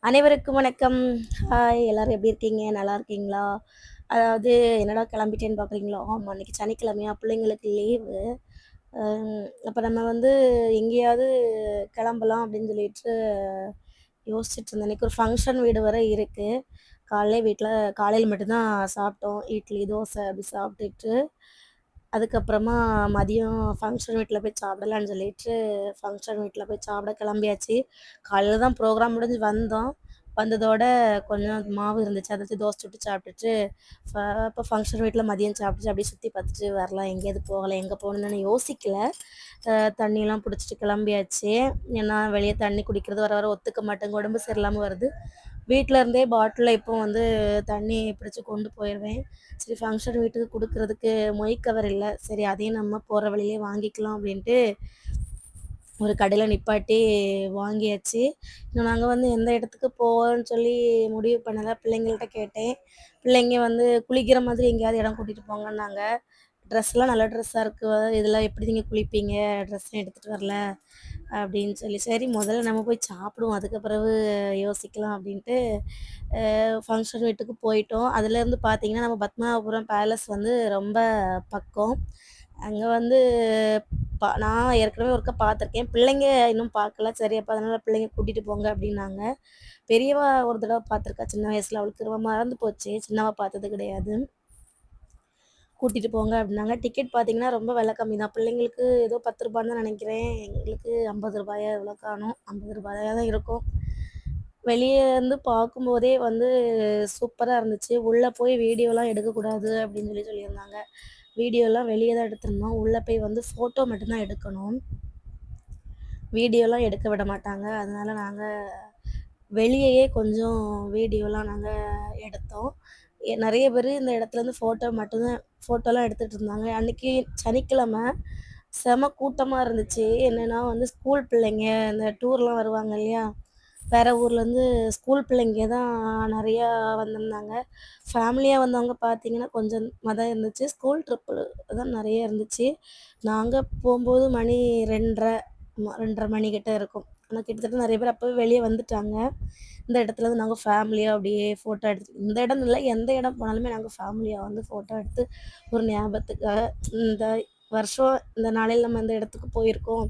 அனைவருக்கும் வணக்கம். ஹாய்! எல்லாரும் எப்படி இருக்கீங்க? நல்லா இருக்கீங்களா? அதாவது என்னடா கிளம்பிட்டேன்னு பார்க்குறீங்களா? ஆமா, இன்னைக்கு சனிக்கிழமையா பிள்ளைங்களுக்கு லீவு. அப்ப நம்ம வந்து எங்கேயாவது கிளம்பலாம் அப்படின்னு சொல்லிட்டு யோசிச்சுட்டு இருந்தேன். இன்னைக்கு ஒரு ஃபங்ஷன் வீடு வேற இருக்கு. காலையில மட்டும் தான் சாப்பிட்டோம். இட்லி, தோசை அப்படி சாப்பிட்டுட்டு, அதுக்கப்புறமா மதியம் ஃபங்ஷன் வீட்ல போய் சாப்பிடலான்னு சொல்லிட்டு, ஃபங்ஷன் வீட்ல போய் சாப்பிட கிளம்பியாச்சு. காலையில தான் ப்ரோக்ராம் முடிஞ்சு வந்தோம். வந்ததோட கொஞ்சம் மாவு இருந்துச்சு. அத வச்சு தோசை சுட்டு சாப்பிட்டுட்டு, ஃப அப்போ ஃபங்ஷன் வீட்ல மதியம் சாப்பிட்டுட்டு அப்படியே சுத்தி பார்த்துட்டு வரலாம். எங்கேயாவது போகலாம். எங்க போகணும்னு யோசிக்கல. தண்ணிலாம் புடிச்சிட்டு கிளம்பியாச்சு. ஏன்னா வெளிய தண்ணி குடிக்கிறது வர வர ஒத்துக்க மாட்டேங்குது. உடம்பு சரியில்லாம வருது. வீட்ல இருந்தே பாட்டில்ல இப்போ வந்து தண்ணி பிடிச்சு கொண்டு போயிருவேன். சரி ஃபங்ஷன் வீட்டுக்கு குடுக்குறதுக்கு மொய் கவர் இல்ல. சரி அதையும் நம்ம போற வழியிலே வாங்கிக்கலாம் அப்படின்ட்டு ஒரு கடையில நிப்பாட்டி வாங்கியாச்சு. இன்னும் நாங்க வந்து எந்த இடத்துக்கு போவோம்ன்னு சொல்லி முடிவு பண்ணல. பிள்ளைங்கள்ட்ட கேட்டேன். பிள்ளைங்க வந்து குளிக்கிற மாதிரி எங்கேயாவது இடம் கூட்டிட்டு போங்கன்னாங்க. ட்ரெஸ்லாம் நல்ல ட்ரெஸ்ஸா இருக்கு. இதெல்லாம் எப்படி நீங்க குளிப்பீங்க? ட்ரெஸ்லாம் எடுத்துட்டு வரல அப்படின்னு சொல்லி, சரி முதல்ல நம்ம போய் சாப்பிடுவோம். அதுக்கு பிறகு யோசிக்கலாம் அப்படின்ட்டு ஃபங்ஷன் வீட்டுக்கு போயிட்டோம். அதுலேருந்து பார்த்தீங்கன்னா, நம்ம பத்மநாபபுரம் பேலஸ் வந்து ரொம்ப பக்கம். அங்க வந்து நான் ஏற்கனவே ஒருக்கா பார்த்துருக்கேன். பிள்ளைங்க இன்னும் பார்க்கல. சரி அப்ப அதனால பிள்ளைங்க கூட்டிட்டு போங்க அப்டின்னாங்க. பெரியவ ஒரு தடவ பார்த்துருக்கா சின்ன வயசுல. அவளுக்கு ரொம்ப மறந்து போச்சு. சின்னவ பார்த்தது கிடையாது. கூட்டிட்டு போங்க அப்டின்னாங்க. டிக்கெட் பார்த்தீங்கன்னா, ரொம்ப விலை கம்மி தான். பிள்ளைங்களுக்கு ஏதோ ரூ. 10 தான் நெனைக்கிறேன். எங்களுக்கு ரூ. 50 எவ்வளோ காணோம். ரூ. 50 தான் இருக்கும். வெளிய இருந்து பார்க்கும்போதே வந்து சூப்பரா இருந்துச்சு. உள்ள போய் வீடியோலாம் எடுக்கக்கூடாது அப்டின்னு சொல்லியிருந்தாங்க. வீடியோலாம் வெளிய தான் எடுத்திருந்தோம். உள்ள போய் வந்து ஃபோட்டோ மட்டும் தான் எடுக்கணும். வீடியோலாம் எடுக்க விட மாட்டாங்க. அதனால நாங்க வெளியயே கொஞ்சம் வீடியோலாம் நாங்க எடுத்தோம். நெறைய பேரு இந்த இடத்துலருந்து ஃபோட்டோலாம் எடுத்துட்டு இருந்தாங்க. அன்னைக்கு சனிக்கிழமை செம கூட்டமா இருந்துச்சு. என்னன்னா வந்து ஸ்கூல் பிள்ளைங்க இந்த டூர்லாம் வருவாங்க இல்லையா? வேற ஊர்லேருந்து ஸ்கூல் பிள்ளைங்க தான் நெறையா வந்திருந்தாங்க. ஃபேமிலியா வந்தவங்க பார்த்தீங்கன்னா, கொஞ்சமா தான் இருந்துச்சு. ஸ்கூல் ட்ரிப்பு தான் நெறைய இருந்துச்சு. நாங்க போம்போது மணி 2:30 2:30 மணி கிட்ட இருக்கும். ஆனா கிட்டத்தட்ட நெறைய பேர் அப்பவே வெளிய வந்துட்டாங்க. இந்த இடத்துல வந்து நாங்க ஃபேமிலியா அப்படியே ஃபோட்டோ எடுத்து இந்த இடம்னு இல்ல, எந்த இடம் போனாலுமே நாங்க ஃபேமிலியா வந்து ஃபோட்டோ எடுத்து ஒரு ஞாபகத்துக்காக இந்த வருஷம் இந்த நாளையில நம்ம இந்த இடத்துக்கு போயிருக்கோம்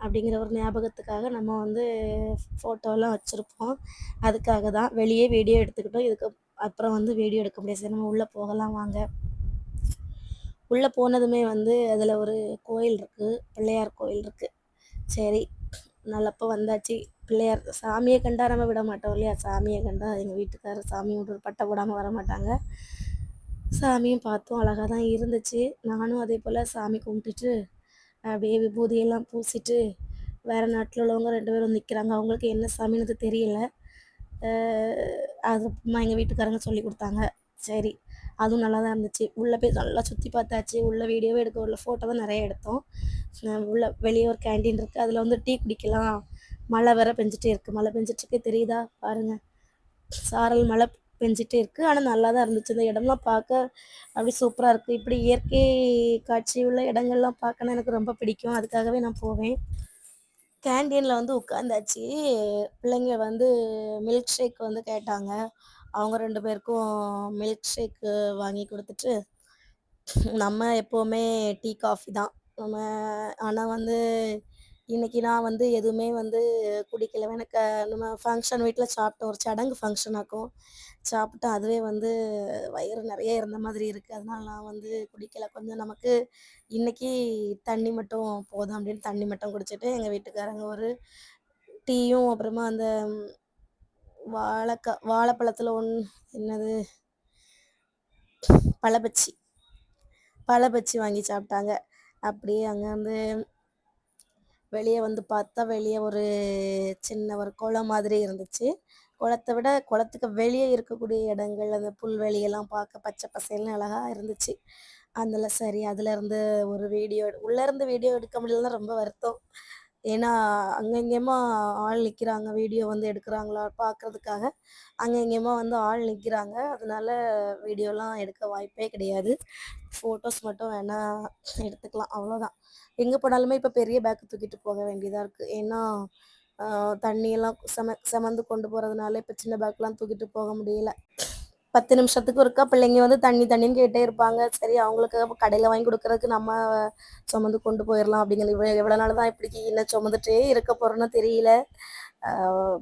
அப்படிங்கிற ஒரு ஞாபகத்துக்காக நம்ம வந்து ஃபோட்டோலாம் வச்சிருப்போம். அதுக்காக தான் வெளியே வீடியோ எடுத்துக்கிட்டோம். அப்புறம் வந்து வீடியோ எடுக்க முடியாது. சரி நம்ம உள்ள போகலாம் வாங்க. உள்ள போனதுமே வந்து அதில ஒரு கோயில் இருக்கு. பிள்ளையார் கோயில் இருக்கு. சரி நல்லப்ப வந்தாச்சு. பிள்ளையார் சாமிய கண்டா நம்ம விட மாட்டோம் இல்லையா? சாமிய கண்டா எங்க வீட்டுக்காரர் சாமி கும்பிட்டு ஒரு பட்ட போடாம வரமாட்டாங்க. சாமியும் பார்த்தோம். அழகா தான் இருந்துச்சு. நானும் அதேபோல சாமி கும்பிட்டுட்டு, அப்படியே விபூதியெல்லாம் பூசிட்டு, வேற நாட்ல உள்ளவங்க 2 பேரும் நிக்கிறாங்க. அவங்களுக்கு என்ன சாமின்னு அது தெரியல. அ அது அப்புறமா எங்க வீட்டுக்காரங்க சொல்லிக் குடுத்தாங்க. சரி, அதுவும் நல்லா தான் இருந்துச்சு. உள்ள போய் நல்லா சுத்தி பார்த்தாச்சு. உள்ள வீடியோவே எடுக்க விடல. ஃபோட்டோ தான் நெறைய எடுத்தோம். உள்ள வெளிய ஒரு கேன்டீன் இருக்கு. அதில வந்து டீ குடிக்கலாம். மழை வேற பெஞ்சுட்டே இருக்கு. மழை பெஞ்சுட்டுருக்கு தெரியுதா? பாருங்க. சாரல் மழை பெஞ்சுட்டே இருக்கு. ஆனா நல்லா தான் இருந்துச்சு. இந்த இடம்லாம் பார்க்க அப்படியே சூப்பரா இருக்கு. இப்படி இயற்கை காட்சி உள்ள இடங்கள்லாம் பார்க்கன்னா எனக்கு ரொம்ப பிடிக்கும். அதுக்காகவே நான் போவேன். கேன்டீன்ல வந்து உட்காந்தாச்சு. பிள்ளைங்க வந்து மில்க் ஷேக் வந்து கேட்டாங்க. அவங்க 2 பேருக்கும் மில்க் ஷேக் வாங்கி குடுத்துட்டு, நம்ம எப்பவுமே டீ, காஃபி தான். நம்ம ஆனா வந்து இன்னைக்கு நான் வந்து எதுவுமே வந்து குடிக்கல. எனக்கு நம்ம ஃபங்ஷன் வீட்ல சாப்பிட்டோம். ஒரு சடங்கு ஃபங்ஷனாக்கும். சாப்பிட்டு அதுவே வந்து வயிறு நெறைய இருந்த மாதிரி இருக்கு. அதனால நான் வந்து குடிக்கல. கொஞ்சம் நமக்கு இன்னைக்கு தண்ணி மட்டும் போதும் அப்படின்னு தண்ணி மட்டும் குடிச்சிட்டு, எங்க வீட்டுக்காரங்க ஒரு டீயும், அப்புறமா அந்த வாழைப்பழத்தில என்னது பழபஜ்ஜி. பழபஜ்ஜி வாங்கி சாப்பிட்டாங்க. அப்படியே அங்க வந்து வெளிய வந்து பார்த்தா, வெளிய ஒரு சின்ன ஒரு குளம் மாதிரி இருந்துச்சு. குளத்த விட குளத்துக்கு வெளிய இருக்கக்கூடிய இடங்கள், அந்த புல்வெளியெல்லாம் பார்க்க பச்சை பசேல்னு அழகா இருந்துச்சு. அதில சரி அதுலேருந்து ஒரு உள்ளேருந்து வீடியோ எடுக்க முடியலன்னா ரொம்ப வருத்தம். ஏன்னா, அங்க இங்கேயுமா ஆள் நிக்கிறாங்க. வீடியோ வந்து எடுக்குறாங்களா பார்க்கறதுக்காக. அங்க இங்கேயுமா வந்து ஆள் நிக்கிறாங்க. அதனால வீடியோலாம் எடுக்க வாய்ப்பே கிடையாது. ஃபோட்டோஸ் மட்டும் வேணா எடுத்துக்கலாம். அவ்வளோதான். எங்க போனாலுமே இப்ப பெரிய பேக் தூக்கிட்டு போக வேண்டியதா இருக்கு. ஏன்னா, அ தண்ணியெல்லாம் செமந்து கொண்டு போறதுனால, இப்ப சின்ன பேக்லாம் தூக்கிட்டு போக முடியல. 10 நிமிஷத்துக்கு ஒருக்கா பிள்ளைங்க வந்து தண்ணி தண்ணின்னு கேட்டே இருப்பாங்க. சரி அவங்களுக்கு கடையில வாங்கி குடுக்குறதுக்கு நம்ம சுமந்து கொண்டு போயிரலாம் அப்படிங்கிற எவ்வளோ நாள் தான் இப்படி இன்னும் சுமந்துட்டே இருக்க போறோம்னோ தெரியல. அ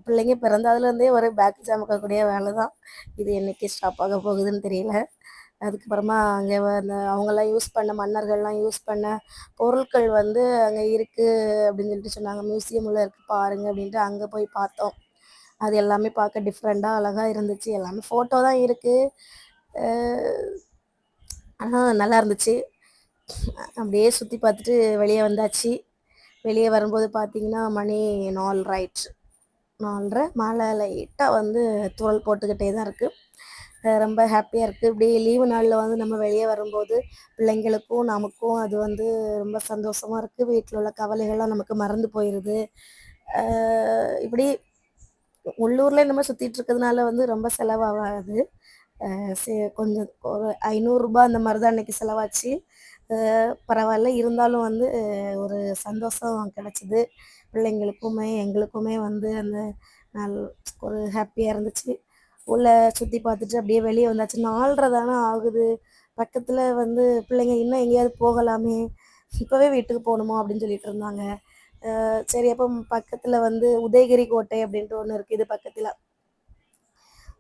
பிள்ளைங்க பிறந்ததுலேருந்தே ஒரு பேக் சுமக்கக்கூடிய வேலை தான். இது என்னைக்கு ஸ்டாப் ஆக போகுதுன்னு தெரியல. அதுக்கப்புறமா அங்கே அந்த அவங்கலாம் யூஸ் பண்ண மன்னர்கள்லாம் யூஸ் பண்ண பொருட்கள் வந்து அங்கே இருக்கு அப்படின்னு சொல்லிட்டு சொன்னாங்க. மியூசியம் உள்ள இருக்கு பாருங்க அப்படின்ட்டு அங்க போய் பார்த்தோம். அது எல்லாமே பார்க்க டிஃப்ரெண்ட்டா அழகா இருந்துச்சு. எல்லாமே ஃபோட்டோ தான் இருக்கு. அ ஆனா நல்லா இருந்துச்சு. அப்படியே சுத்தி பார்த்துட்டு வெளிய வந்தாச்சு. வெளிய வரும்போது பார்த்தீங்கன்னா, மணி 4:30 ஆயிடுச்சு. 4:30 மழை லைட்டா வந்து தூறல் போட்டுக்கிட்டே தான் இருக்கு. ரொம்ப ஹாப்பியா இருக்கு. இப்படி லீவு நாள்ல வந்து நம்ம வெளிய வரும்போது, பிள்ளைங்களுக்கும், நமக்கும் அது வந்து ரொம்ப சந்தோஷமா இருக்கு. வீட்ல உள்ள கவலைகள்லாம் நமக்கு மறந்து போயிருது. அ இப்படி உள்ளூர்ல நம்ம சுத்திட்டு இருக்கிறதுனால வந்து ரொம்ப செலவாகாது. அ கொஞ்சம் ஒரு ரூ. 500 அந்த மாரி தான் அன்னைக்கு செலவாச்சு. பரவால்ல. இருந்தாலும் வந்து ஒரு சந்தோஷம் கிடைச்சது. பிள்ளைங்களுக்குமே, எங்களுக்குமே வந்து அந்த நாள் ஒரு ஹாப்பியா இருந்துச்சு. உள்ள சுத்தி பார்த்துட்டு அப்படியே வெளிய வந்தாச்சு. 4:30 தான ஆகுது. பக்கத்துல வந்து பிள்ளைங்க "இன்னும் எங்கேயாவது போகலாமே, இப்பவே வீட்டுக்கு போணுமா?" அப்படின்னு சொல்லிட்டு இருந்தாங்க. சரி அப்போ பக்கத்துல வந்து உதயகிரி கோட்டை அப்படின்ட்டு ஒண்ணு இருக்கு இது பக்கத்துல.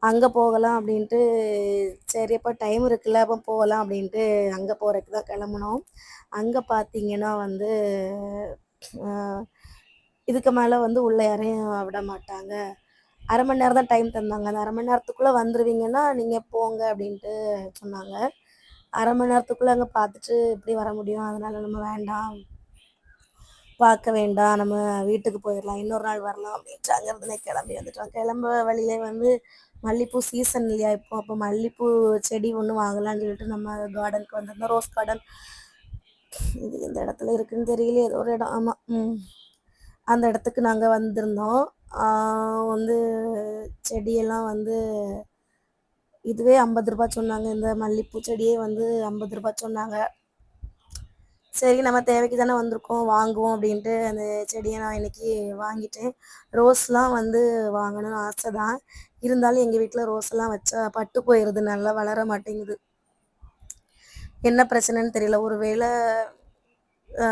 அங்க போகலாம் அப்படின்ட்டு, சரி அப்ப டைம் இருக்குல்ல அப்ப போகலாம் அப்படின்ட்டு அங்க போறதுக்கு தான் கெளம்புனோம். அங்க பார்த்தீங்கன்னா வந்து, அ இதுக்கு மேல வந்து உள்ள யாரையும் விட மாட்டாங்க. 1/2 மணி நேரம் தான் டைம் தந்தாங்க. அந்த 1/2 மணி நேரத்துக்குள்ள வந்துருவீங்கன்னா, நீங்க போங்க அப்படின்ட்டு சொன்னாங்க. 1/2 மணி நேரத்துக்குள்ள அங்க பார்த்துட்டு எப்படி வர முடியும்? அதனால நம்ம வேண்டாம். பார்க்க வேண்டாம். நம்ம வீட்டுக்கு போயிரலாம். இன்னொரு நாள் வரலாம் அப்படின்ட்டு அங்கேருந்துனே கிளம்பி வந்துட்டோம். கிளம்ப வழியிலே வந்து மல்லிப்பூ சீசன் இல்லையா இப்போ. அப்போ மல்லிப்பூ செடி ஒண்ணு வாங்கலாம்னு சொல்லிட்டு நம்ம கார்டனுக்கு வந்திருந்தோம். Rose garden. இது எந்த இடத்துல இருக்குன்னு தெரியலையே. ஏதோ ஒரு இடம். ஆமா. அந்த இடத்துக்கு நாங்க வந்திருந்தோம். ஆ வந்து செடியெல்லாம் வந்து இதுவே ரூ. 50 சொன்னாங்க. இந்த மல்லிப்பூ செடியே வந்து ரூ. 50 சொன்னாங்க. சரி நம்ம தேவைக்கு தானே வந்திருக்கோம், வாங்குவோம் அப்படின்ட்டு அந்த செடிய நான் இன்னைக்கு வாங்கிட்டேன். ரோஸ்லாம் வந்து வாங்கணும்னு ஆசை தான். இருந்தாலும் எங்க வீட்ல ரோஸ்லாம் வச்சா பட்டு போயிருது. நல்லா வளர மாட்டேங்குது. என்ன பிரச்சனைன்னு தெரியல. ஒரு வேள ஆ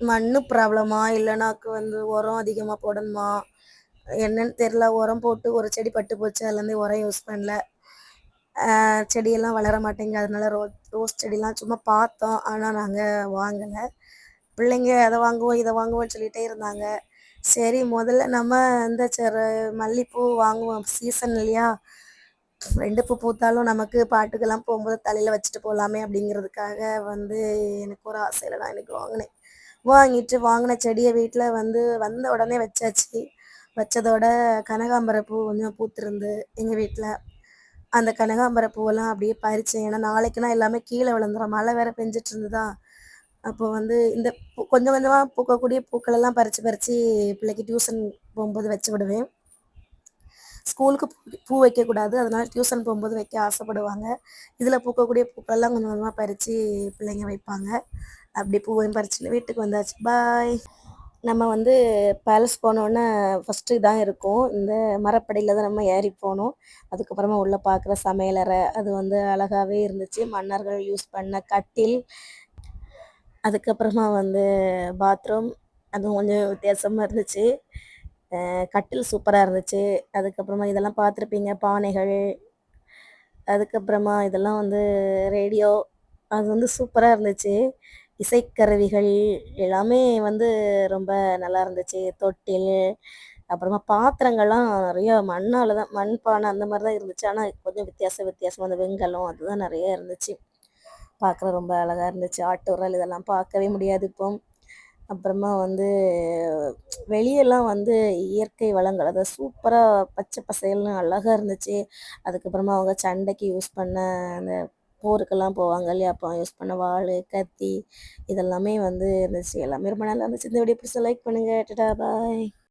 மண்ணு ப்ராப்ளமா? இல்லனாக்கு வந்து உரம் அதிகமா போடணுமா? என்னன்னு தெரியல. உரம் போட்டு ஒரு செடி பட்டு போச்சு. அதுலேருந்து உரம் யூஸ் பண்ணல. செடியெல்லாம் வளர மாட்டேங்குது. அதனால ரோஸ் செடிலாம் சும்மா பார்த்தோம். ஆனா நாங்க வாங்கல. பிள்ளைங்க அத வாங்குவோம், இத வாங்குவோம்ன்னு சொல்லிட்டே இருந்தாங்க. சரி முதல்ல நம்ம இந்த மல்லிப்பூ வாங்குவோம். சீசன் இல்லையா? 2 பூ பூத்தாலும் நமக்கு பாட்டுக்கெல்லாம் போம்போது தலையில வச்சுட்டு போலாமே அப்படிங்கிறதுக்காக வந்து எனக்கு ஒரு ஆசையில நான் இன்னைக்கு வாங்குனேன். வாங்குன செடிய வீட்ல வந்து வந்த உடனே வச்சாச்சு. வச்சதோட கனகாம்பர பூ கொஞ்சம் பூத்திருந்து எங்க வீட்ல. அந்த கனகாம்பர பூவெல்லாம் அப்படியே பறிச்சேன். ஏன்னா நாளைக்குனா எல்லாமே கீழ விழுந்துரும். மழை வேற பெஞ்சுட்டு இருந்ததா, அப்போ வந்து இந்த கொஞ்சம் கொஞ்சமா பூக்கக்கூடிய பூக்களெல்லாம் பறிச்சு பறிச்சு பிள்ளைக்கு டியூஷன் போம்போது வச்சு விடுவேன். ஸ்கூலுக்கு பூ வைக்கக்கூடாது. அதனால டியூஷன் போம்போது வைக்க ஆசைப்படுவாங்க. இதில பூக்கக்கூடிய பூக்கள்லாம் கொஞ்சம் கொஞ்சமா பறிச்சு பிள்ளைங்க வைப்பாங்க. அப்படி பூவையும் பறிச்சுட்டு வீட்டுக்கு வந்தாச்சு. பாய். நம்ம வந்து பேலஸ் போனோனே ஃபர்ஸ்ட்டு இதான் இருக்கும். இந்த மரப்படியில தான் நம்ம ஏறி போணும். அதுக்கப்புறமா உள்ள பார்க்குற சமையலறை, அது வந்து அழகாவே இருந்துச்சு. மன்னர்கள் யூஸ் பண்ண கட்டில், அதுக்கப்புறமா வந்து பாத்ரூம், அதுவும் கொஞ்சம் வித்தியாசமா இருந்துச்சு. கட்டில் சூப்பரா இருந்துச்சு. அதுக்கப்புறமா இதெல்லாம் பார்த்துருப்பீங்க, பானைகள், அதுக்கப்புறமா இதெல்லாம் வந்து ரேடியோ, அது வந்து சூப்பரா இருந்துச்சு. இசைக்கருவிகள் எல்லாமே வந்து ரொம்ப நல்லா இருந்துச்சு. தொட்டில், அப்புறமா பாத்திரங்கள்லாம் நெறைய மண்ணால தான் மண் பானை அந்த மாரி தான் இருந்துச்சு. ஆனா கொஞ்சம் வித்தியாசமா அந்த வெண்கலம் அதுதான் நெறைய இருந்துச்சு. பார்க்க ரொம்ப அழகா இருந்துச்சு. ஆட்டோரல் இதெல்லாம் பார்க்கவே முடியாது இப்போ. அப்புறமா வந்து வெளியலாம் வந்து இயற்கை வளங்கள் அதாவது சூப்பரா பச்சை பசேல்னு அழகா இருந்துச்சு. அதுக்கப்புறமா அவங்க சண்டைக்கு யூஸ் பண்ண அந்த போருக்கெல்லாம் போவாங்க இல்லையா? அப்போ யூஸ் பண்ண வாளு, கத்தி இதெல்லாமே வந்து இருந்துச்சு. எல்லாமே ரொம்ப நல்லா இருந்துச்சு. இந்த வீடியோ பிடிச்சா லைக் பண்ணுங்க. டாடா பாய்.